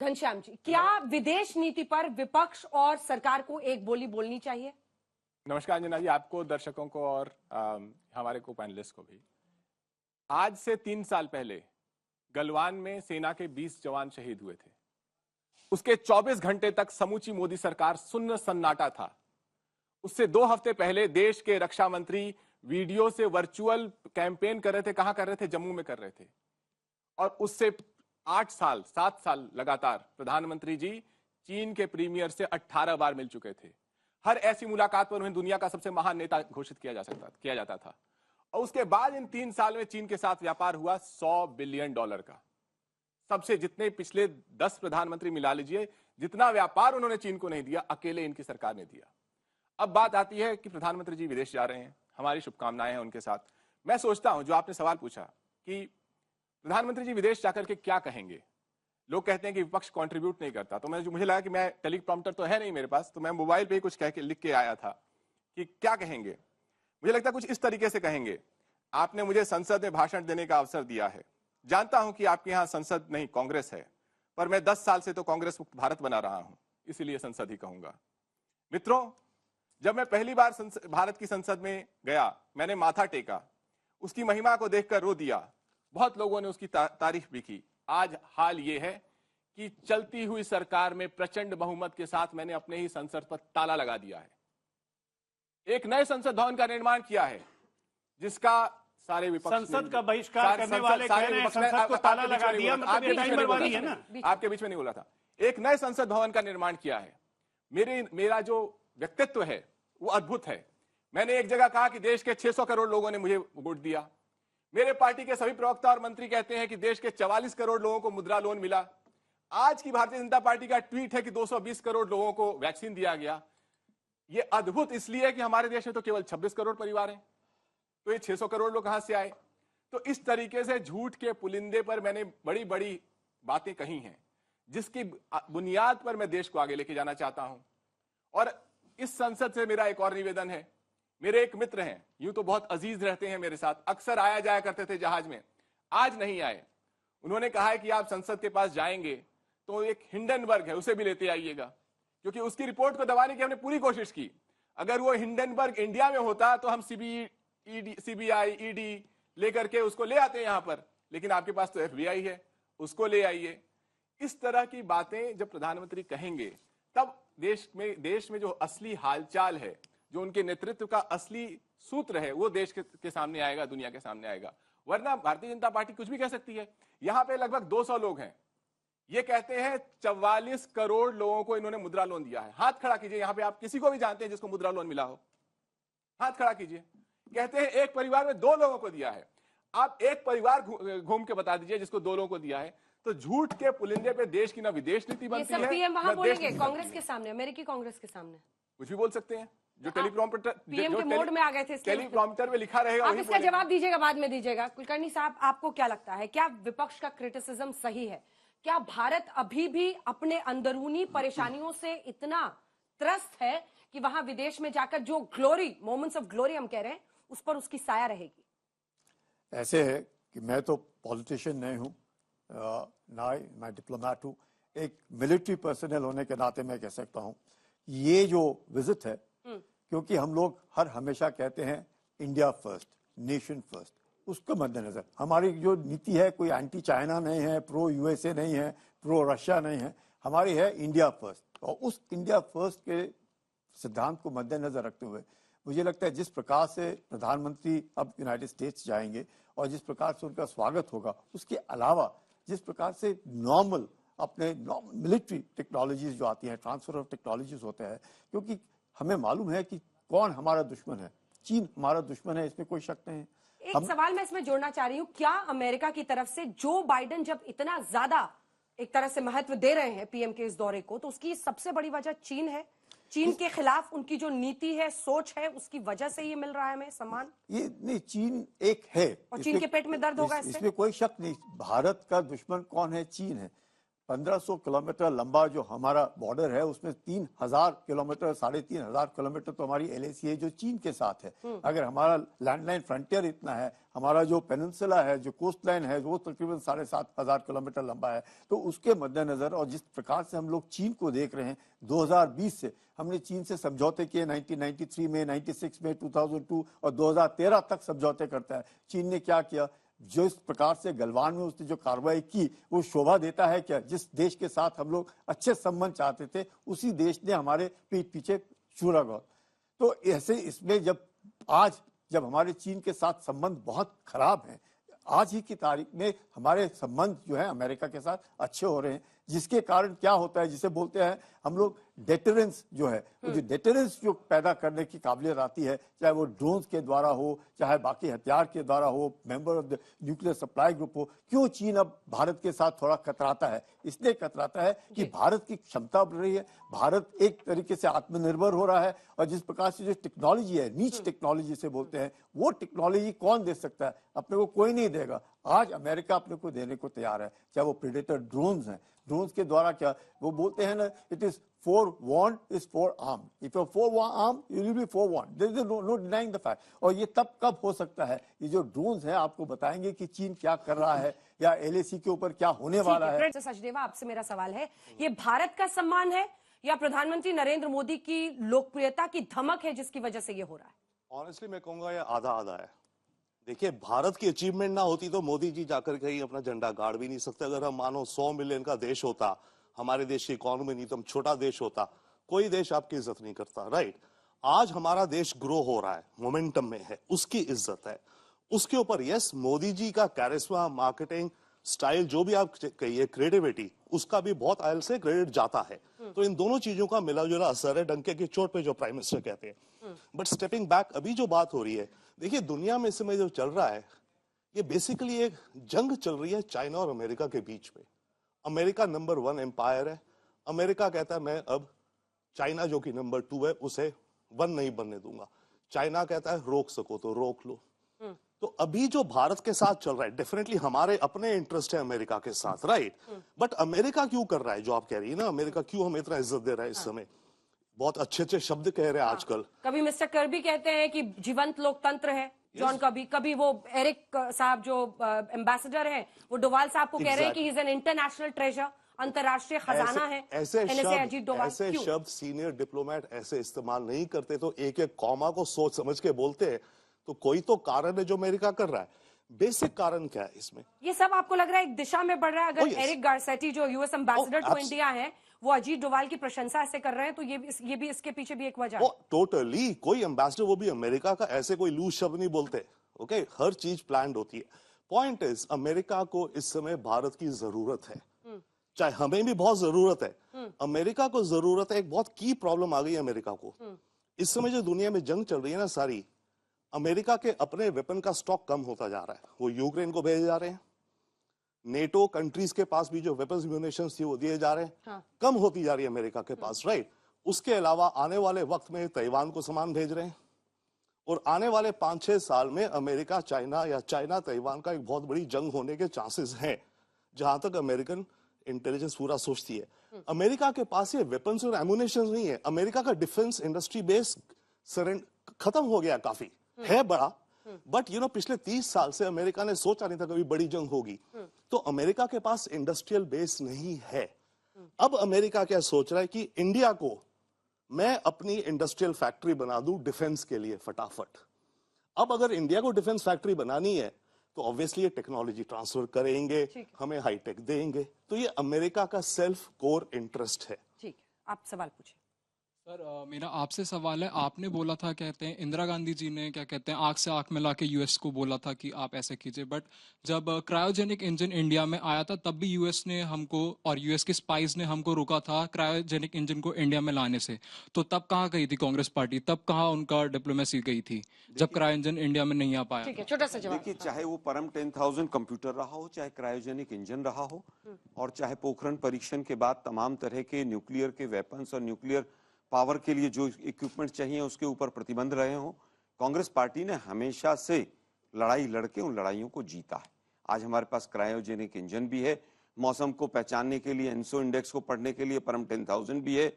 घनश्याम जी, क्या विदेश नीति पर विपक्ष और सरकार को एक बोली बोलनी चाहिए? नमस्कार अंजना जी, आपको, दर्शकों को और हमारे को पैनलिस्ट को भी। आज से 3 साल पहले गलवान में सेना के 20 जवान शहीद हुए थे। उसके 24 घंटे तक समूची मोदी सरकार सुन्न सन्नाटा था। उससे 2 हफ्ते पहले देश के रक्षा मंत्री वीडियो से वर्चुअल कैंपेन कर रहे थे। कहां कर रहे थे? जम्मू में कर रहे थे। और उससे 7 साल लगातार प्रधानमंत्री जी चीन के प्रीमियर से 18 बार मिल चुके थे। हर ऐसी मुलाकात पर उन्हें दुनिया का सबसे महान नेता घोषित किया जाता था। और उसके बाद इन 3 साल में चीन के साथ व्यापार हुआ $100 बिलियन का। सबसे जितने पिछले 10 प्रधानमंत्री मिला लीजिए, जितना व्यापार उन्होंने चीन को नहीं दिया, अकेले इनकी सरकार ने दिया। अब बात आती है कि प्रधानमंत्री जी विदेश जा रहे हैं, हमारी शुभकामनाएं हैं उनके साथ। मैं सोचता हूं, जो आपने सवाल पूछा कि प्रधानमंत्री जी विदेश जाकर के क्या कहेंगे। लोग कहते हैं कि विपक्ष कंट्रीब्यूट नहीं करता, तो मुझे लगा कि मैं टेलीप्रॉम्प्टर तो है नहीं मेरे पास, तो मैं मोबाइल पे ही कुछ कह के लिख के आया था कि क्या कहेंगे। मुझे लगता है कुछ इस तरीके से कहेंगे, आपने मुझे संसद में भाषण देने का अवसर दिया है। जानता हूं कि आपके यहाँ संसद नहीं कांग्रेस है, पर मैं 10 साल से तो कांग्रेस मुक्त भारत बना रहा हूं, इसीलिए संसद ही कहूंगा। मित्रों, जब मैं पहली बार भारत की संसद में गया, मैंने माथा टेका, उसकी महिमा को देखकर रो दिया। बहुत लोगों ने उसकी तारीफ भी की। आज हाल ये है कि चलती हुई सरकार में प्रचंड बहुमत के साथ मैंने अपने ही संसद पर ताला लगा दिया है। एक नए संसद भवन का निर्माण किया है, जिसका सारे विपक्ष, संसद का बहिष्कार करने वाले कह रहे हैं संसद को ताला लगा दिया, मतलब ये टाइम बर्बादी है ना। आपके बीच में नहीं बोला था। एक नए संसद भवन का निर्माण किया है। मेरा जो व्यक्तित्व है वो अद्भुत है। मैंने एक जगह कहा कि देश के 600 करोड़ लोगों ने मुझे वोट दिया। मेरे पार्टी के सभी प्रवक्ता और मंत्री कहते हैं कि देश के 44 करोड़ लोगों को मुद्रा लोन मिला। आज की भारतीय जनता पार्टी का ट्वीट है कि 220 करोड़ लोगों को वैक्सीन दिया गया। ये अद्भुत इसलिए है कि हमारे देश में तो केवल 26 करोड़ परिवार हैं, तो ये 600 करोड़ लोग कहां से आए? तो इस तरीके से झूठ के पुलिंदे पर मैंने बड़ी बड़ी बातें कही हैं, जिसकी बुनियाद पर मैं देश को आगे लेके जाना चाहता हूं। और इस संसद से मेरा एक और निवेदन है। मेरे एक मित्र हैं, यूं तो बहुत अजीज रहते हैं मेरे साथ, अक्सर आया जाया करते थे जहाज में, आज नहीं आए। उन्होंने कहा है कि आप संसद के पास जाएंगे तो एक हिंडनबर्ग है, उसे भी लेते आइएगा, क्योंकि उसकी रिपोर्ट को दबाने की हमने पूरी कोशिश की। अगर वो हिंडनबर्ग इंडिया में होता तो हम सीबीआई, ईडी लेकर के उसको ले आते हैं यहां पर, लेकिन आपके पास तो FBI है, उसको ले आइए। इस तरह की बातें जब प्रधानमंत्री कहेंगे, तब देश में जो असली हालचाल है, जो उनके नेतृत्व का असली सूत्र है, वो देश के सामने आएगा, दुनिया के सामने आएगा। वरना भारतीय जनता पार्टी कुछ भी कह सकती है। यहां पे लगभग 200 लोग हैं, ये कहते हैं 44 करोड़ लोगों को इन्होंने मुद्रा लोन दिया है। हाथ खड़ा कीजिए, यहां पे आप किसी को भी जानते हैं जिसको मुद्रा लोन मिला हो, हाथ खड़ा कीजिए। कहते हैं एक परिवार में 2 लोगों को दिया है। आप एक परिवार घूम के बता दीजिए जिसको 2 लोगों को दिया है। तो झूठ के पुलिंदे पे देश की ना विदेश नीति बनती है। पीएम वहां बोलेंगे कांग्रेस के सामने, अमेरिकी कांग्रेस के सामने कुछ भी बोल सकते हैं। जो टेलीप्रॉम्प्टर पीएम के मोड में आ गए थे, टेलीप्रॉम्प्टर में लिखा रहेगा, आप इसका जवाब दीजिएगा, बाद में दीजिएगा। कुलकर्णी साहब, आपको क्या लगता है, क्या विपक्ष का क्रिटिसिज्म सही है? क्या भारत अभी भी अपने अंदरूनी परेशानियों से इतना त्रस्त है कि वहां विदेश में जाकर जो ग्लोरी, मोमेंट्स ऑफ ग्लोरी हम कह रहे हैं, उस पर उसकी साया रहेगी? ऐसे है कि मैं तो पॉलिटिशियन नहीं हूं, ना मैं डिप्लोमेट हूं। एक मिलिट्री पर्सनल होने के नाते मैं कह सकता हूं ये जो विजिट है, क्योंकि हम लोग हमेशा कहते हैं इंडिया फर्स्ट, नेशन फर्स्ट, उसको मद्देनजर हमारी जो नीति है, कोई एंटी चाइना नहीं है, प्रो USA नहीं है, प्रो रशिया नहीं है, हमारी है इंडिया फर्स्ट। और उस इंडिया फर्स्ट के सिद्धांत को मद्देनजर रखते हुए मुझे लगता है जिस प्रकार से प्रधानमंत्री अब यूनाइटेड स्टेट्स जाएंगे और जिस प्रकार से उनका स्वागत होगा, उसके अलावा जिस प्रकार से नॉर्मल अपने मिलिट्री टेक्नोलॉजीज जो आती हैं, ट्रांसफर ऑफ टेक्नोलॉजीज होते हैं, क्योंकि हमें मालूम है कि कौन हमारा दुश्मन है। चीन हमारा दुश्मन है, इसमें कोई शक नहीं है। एक सवाल मैं इसमें जोड़ना चाह रही हूं, क्या अमेरिका की तरफ से जो बाइडेन जब इतना ज्यादा एक तरह से महत्व दे रहे हैं पीएम के इस दौरे को, तो उसकी सबसे बड़ी वजह चीन है? चीन के खिलाफ उनकी जो नीति है, सोच है, उसकी वजह से ये मिल रहा है हमें सम्मान? ये नहीं, चीन एक है और चीन के पेट में दर्द होगा इसमें कोई शक नहीं। भारत का दुश्मन कौन है? चीन है। 1500 किलोमीटर लंबा जो हमारा बॉर्डर है उसमें 3000 किलोमीटर 3500 किलोमीटर तो हमारी एलएसी है जो चीन के साथ है। अगर हमारा लैंडलाइन फ्रंटियर इतना है, हमारा जो पेनिनसुला है, जो कोस्ट लाइन है वो तकरीबन 7500 किलोमीटर लंबा है, तो उसके मद्देनजर और जिस प्रकार से हम लोग चीन को देख रहे हैं 2020 से हमने चीन से समझौते किए 1993 में, 96 में, 2002 और 2013 तक समझौते करता है। चीन ने क्या किया, जो इस प्रकार से गलवान में उसने जो कार्रवाई की वो शोभा देता है क्या, जिस देश के साथ हम लोग अच्छे संबंध चाहते थे उसी देश ने हमारे पीठ पीछे छुरा गया। तो ऐसे इसमें जब हमारे चीन के साथ संबंध बहुत खराब हैं, आज ही की तारीख में हमारे संबंध जो है अमेरिका के साथ अच्छे हो रहे हैं, जिसके कारण क्या होता है, जिसे बोलते हैं हम लोग डेटरेंस जो है, जो डेटरेंस जो पैदा करने की काबिलियत आती है, चाहे वो ड्रोन्स के द्वारा हो, चाहे बाकी हथियार के द्वारा हो, member of the nuclear supply group हो। क्यों चीन अब भारत के साथ थोड़ा कतराता है? इसलिए कतराता है कि भारत की क्षमता बढ़ रही है, भारत एक तरीके से आत्मनिर्भर हो रहा है, और जिस प्रकार से जो टेक्नोलॉजी है, नीच टेक्नोलॉजी से बोलते हैं, वो टेक्नोलॉजी कौन दे सकता है? अपने को कोई नहीं देगा। आज अमेरिका अपने को देने को तैयार है, चाहे वो प्रेडेटर ड्रोन्स हैं, ड्रोन्स के द्वारा क्या वो बोलते हैं ना, it is forewarned is forearmed. If you're forearmed, you will be forewarned. There is no denying the fact. और ये तब कब हो सकता है? ये जो ड्रोन्स हैं आपको बताएंगे कि चीन क्या कर रहा है या एलएसी के ऊपर क्या होने वाला है। सचदेवा, आपसे मेरा सवाल है, ये भारत का सम्मान है या प्रधानमंत्री नरेंद्र मोदी की लोकप्रियता की धमक है जिसकी वजह से ये हो रहा है? ऑनेस्टली मैं कहूंगा ये आधा आधा है। देखिए, भारत की अचीवमेंट ना होती तो मोदी जी जाकर कहीं अपना झंडा गाड़ भी नहीं सकते। अगर हम मानो 100 मिलियन का देश होता, हमारे देश की इकोनॉमी नहीं तो हम छोटा देश होता, कोई देश आपकी इज्जत नहीं करता, राइट? आज हमारा देश ग्रो हो रहा है, मोमेंटम में है, उसकी इज्जत है। उसके ऊपर यस, मोदी जी का कैरिस्मा, मार्केटिंग स्टाइल, जो भी आप कहिए, क्रिएटिविटी, उसका भी बहुत आयल से क्रेडिट जाता है। तो इन दोनों चीजों का मिला जुला असर है, डंके की चोट पे, जो प्राइम मिनिस्टर कहते हैं। बट स्टेपिंग बैक, अभी जो बात हो रही है, देखिए दुनिया में इस समय जो चल रहा है, ये बेसिकली एक जंग चल रही है चाइना और अमेरिका के बीच में। अमेरिका नंबर 1 एम्पायर है। अमेरिका कहता है मैं अब चाइना जो कि नंबर 2 है उसे 1 नहीं बनने दूंगा। चाइना कहता है रोक सको तो रोक लो। तो अभी जो भारत के साथ चल रहा है, डेफिनेटली हमारे अपने इंटरेस्ट है अमेरिका के साथ, राइट? बट अमेरिका क्यों कर रहा है जो आप कह रही है ना, अमेरिका क्यों हमें इतना इज्जत दे रहा है इस समय? बहुत अच्छे अच्छे शब्द कह रहे हैं आजकल। कभी मिस्टर कर्बी कहते हैं कि जीवंत लोकतंत्र है जॉन कर्बी, कभी वो एरिक साहब जो एम्बेसडर हैं वो डोवाल साहब को कह रहे हैं कि he is an international treasure, अंतरराष्ट्रीय खजाना है। ऐसे शब्द सीनियर डिप्लोमेट ऐसे इस्तेमाल नहीं करते, तो एक एक कॉमा को सोच समझ के बोलते हैं। तो कोई तो कारण है जो अमेरिका कर रहा है। बेसिक कारण क्या है इसमें? ये सब आपको लग रहा है एक दिशा में बढ़ रहा है? अगर एरिक गारसेटी जो यूएस एम्बेसडर टू इंडिया है वो अजीत डोवाल की प्रशंसा ऐसे कर रहे हैं, तो ये भी इसके पीछे भी एक वजह है। टोटली कोई एम्बेसडर, वो भी अमेरिका का, ऐसे कोई लूज शब्द नहीं बोलते। ओके, हर चीज प्लान्ड होती है। पॉइंट इज, अमेरिका को इस समय भारत की जरूरत है, चाहे हमें भी बहुत जरूरत है। अमेरिका को जरूरत है। एक बहुत की प्रॉब्लम आ गई है अमेरिका को इस समय, जो दुनिया में जंग चल रही है ना सारी, अमेरिका के अपने वेपन का स्टॉक कम होता जा रहा है। वो यूक्रेन को भेजे जा रहे हैं, नेटो कंट्रीज के पास भी जो वेपन्स म्यूनिशंस थी वो दिए जा रहे हैं, कम होती जा रही है अमेरिका के पास, राइट? उसके अलावा आने वाले वक्त में ताइवान को सामान भेज रहे हैं, और आने वाले 5-6 साल में अमेरिका चाइना या चाइना ताइवान का एक बहुत बड़ी जंग होने के चांसेस हैं, जहां तक अमेरिकन इंटेलिजेंस पूरा सोचती है। अमेरिका के पास ये वेपन्स और एमुनेशन नहीं है। अमेरिका का डिफेंस इंडस्ट्री बेस खत्म हो गया, काफी है बड़ा, बट पिछले 30 साल से अमेरिका ने सोचा नहीं था कभी बड़ी जंग होगी। तो अमेरिका के पास इंडस्ट्रियल बेस नहीं है। अब अमेरिका क्या सोच रहा है कि इंडिया को मैं अपनी इंडस्ट्रियल फैक्ट्री बना दूं डिफेंस के लिए फटाफट। अब अगर इंडिया को डिफेंस फैक्ट्री बनानी है तो ऑब्वियसली ये टेक्नोलॉजी ट्रांसफर करेंगे, हमें हाईटेक देंगे। तो ये अमेरिका का सेल्फ कोर इंटरेस्ट है। ठीक है, आप सवाल पूछिए। सर मेरा आपसे सवाल है, आपने बोला था, कहते हैं इंदिरा गांधी जी ने क्या कहते हैं आंख से आंख मिला के यूएस को बोला था कि आप ऐसे कीजिए, बट जब क्रायोजेनिक इंजन इंडिया में आया था तब भी यूएस ने हमको और यूएस के स्पाइस ने हमको रोका था क्रायोजेनिक इंजन को इंडिया में लाने से। तो तब कहाँ गई थी कांग्रेस पार्टी? तब कहाँ उनका डिप्लोमेसी गई थी जब क्रायो इंजन इंडिया में नहीं आ पाया? ठीक है, छोटा सा जवाब। देखिए, चाहे वो परम 10,000 कंप्यूटर रहा हो, चाहे क्रायोजेनिक इंजन रहा हो, और चाहे पोखरण परीक्षण के बाद तमाम तरह के न्यूक्लियर के वेपन्स और न्यूक्लियर पावर के लिए जो इक्विपमेंट चाहिए उसके ऊपर प्रतिबंध रहे हों, कांग्रेस पार्टी ने हमेशा से लड़ाई लड़के उन लड़ाइयों को जीता है। आज हमारे पास क्रायोजेनिक इंजन भी है, मौसम को पहचानने के लिए, एनसो इंडेक्स को पढ़ने के लिए, परम 10,000 भी है,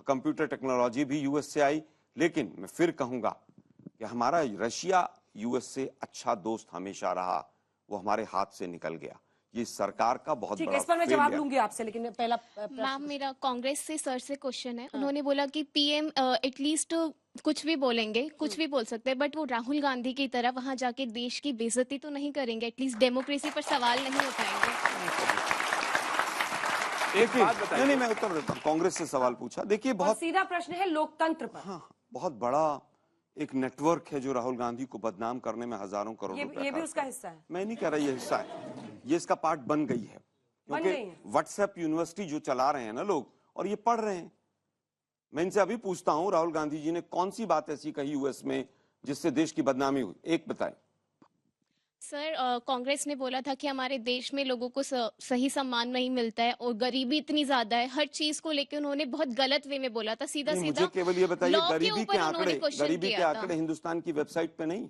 कंप्यूटर टेक्नोलॉजी भी यूएस से आई। लेकिन मैं फिर कहूंगा कि हमारा रशिया यूएस से अच्छा दोस्त हमेशा रहा, वो हमारे हाथ से निकल गया। ये सरकार का बहुत ठीक है, बड़ा इस पर मैं जवाब failure। लूंगी आपसे, लेकिन पहला मैम मेरा कांग्रेस से सर से क्वेश्चन है। उन्होंने बोला कि पीएम एटलीस्ट कुछ भी बोलेंगे, कुछ भी बोल सकते हैं, बट वो राहुल गांधी की तरह वहां जाके देश की बेइज्जती तो नहीं करेंगे, एटलीस्ट डेमोक्रेसी पर सवाल नहीं उठाएंगे। एक बात बताइए। नहीं, मैं उत्तर देता हूँ। कांग्रेस से सवाल पूछा, देखिए और बहुत सीधा प्रश्न है लोकतंत्र पर। हाँ, बहुत बड़ा एक नेटवर्क है जो राहुल गांधी को बदनाम करने में हजारों करोड़ रुपए ये भी खर्च उसका करता है। हिस्सा है। मैं नहीं कह रहा ये हिस्सा है, ये इसका पार्ट बन गई है, बन क्योंकि गई है। व्हाट्सएप यूनिवर्सिटी जो चला रहे हैं ना लोग, और ये पढ़ रहे हैं। मैं इनसे अभी पूछता हूं, राहुल गांधी जी ने कौन सी बात ऐसी कही यूएस में जिससे देश की बदनामी हुई, एक बताएं। सर कांग्रेस ने बोला था कि हमारे देश में लोगों को सही सम्मान नहीं मिलता है और गरीबी इतनी ज्यादा है। हर चीज को लेकर उन्होंने बहुत गलत वे में बोला था, सीधा नहीं, सीधा। मुझे केवल ये बताइए, law के गरीबी ऊपर के उन्होंने आंकड़े, question गरीबी के किया था। आंकड़े हिंदुस्तान की वेबसाइट पे नहीं?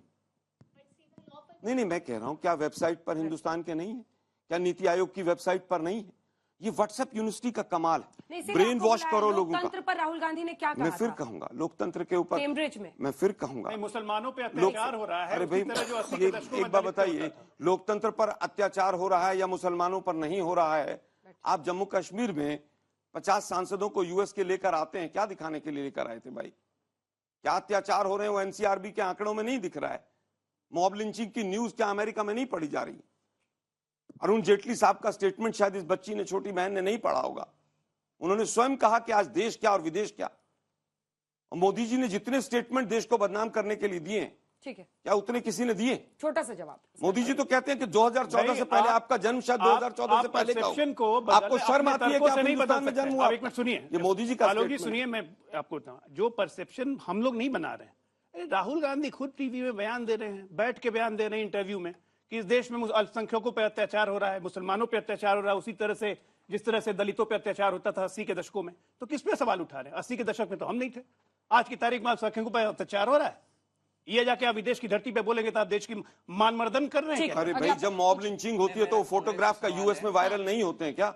नहीं, मैं कह रहा हूं क्या वेबसाइट पर हिंदुस्तान के नहीं है? क्या नीति आयोग की वेबसाइट पर नहीं है? ये व्हाट्सएप यूनिवर्सिटी का कमाल नहीं, है, इसीलिए ब्रेन आपको वॉश बुलाया। करो लोगों लोकतंत्र का। पर राहुल गांधी ने क्या मैं कहा फिर था कहूंगा लोकतंत्र के ऊपर, कैम्ब्रिज में? मैं फिर कहूंगा नहीं, मुसलमानों पे लोक अत्याचार हो रहा है। अरे उसी भाई, तरह जो 80 ये के दशकों एक में बात दलित पे बताइए, होता था। लोकतंत्र पर अत्याचार हो रहा है या मुसलमानों पर नहीं हो रहा है? आप जम्मू कश्मीर में 50 सांसदों को यूएस के लेकर आते हैं, क्या दिखाने के लिए लेकर आए थे भाई? क्या अत्याचार हो रहे हैं वो एनसीआरबी के आंकड़ों में नहीं दिख रहा है? मॉब लिंचिंग की न्यूज क्या अमेरिका में नहीं पढ़ी जा रही? अरुण जेटली साहब का स्टेटमेंट शायद इस बच्ची ने, छोटी बहन ने नहीं पढ़ा होगा। उन्होंने स्वयं कहा कि आज देश क्या और विदेश क्या। और मोदी जी ने जितने स्टेटमेंट देश को बदनाम करने के लिए दिए, ठीक है, क्या उतने किसी ने दिए? छोटा सा जवाब। मोदी जी तो कहते हैं कि 2014 से पहले, आपका जन्म शायद 2014 से पहले का हो। perception को आपको शर्म आती है कि आप नहीं हिंदुस्तान में बदल जन्म सकते। हुआ? आप एक मिनट सुनिए, ये मोदी जी का आलोक जी statement सुनिए, मैं आपको बताऊं, जो परसेप्शन हम लोग नहीं बना रहे हैं। अरे राहुल गांधी खुद टीवी में बयान दे रहे हैं, बैठ के बयान दे रहे हैं इंटरव्यू में कि इस देश में अल्पसंख्यकों पर अत्याचार हो रहा है, मुसलमानों पर अत्याचार हो रहा है, उसी तरह से जिस तरह से दलितों पर अत्याचार होता था 80 के दशकों में। तो किस पे सवाल उठा रहे हैं? 80 के दशक में तो हम नहीं थे। आज की तारीख में अल्पसंख्यकों पर अत्याचार हो रहा है, ये जाके आप विदेश की धरती पे बोलेंगे तो आप देश की मान मर्दन कर रहे हैं क्या? अरे भाई, जब मॉब लिंचिंग होती है तो फोटोग्राफ का यूएस में वायरल नहीं होते हैं क्या?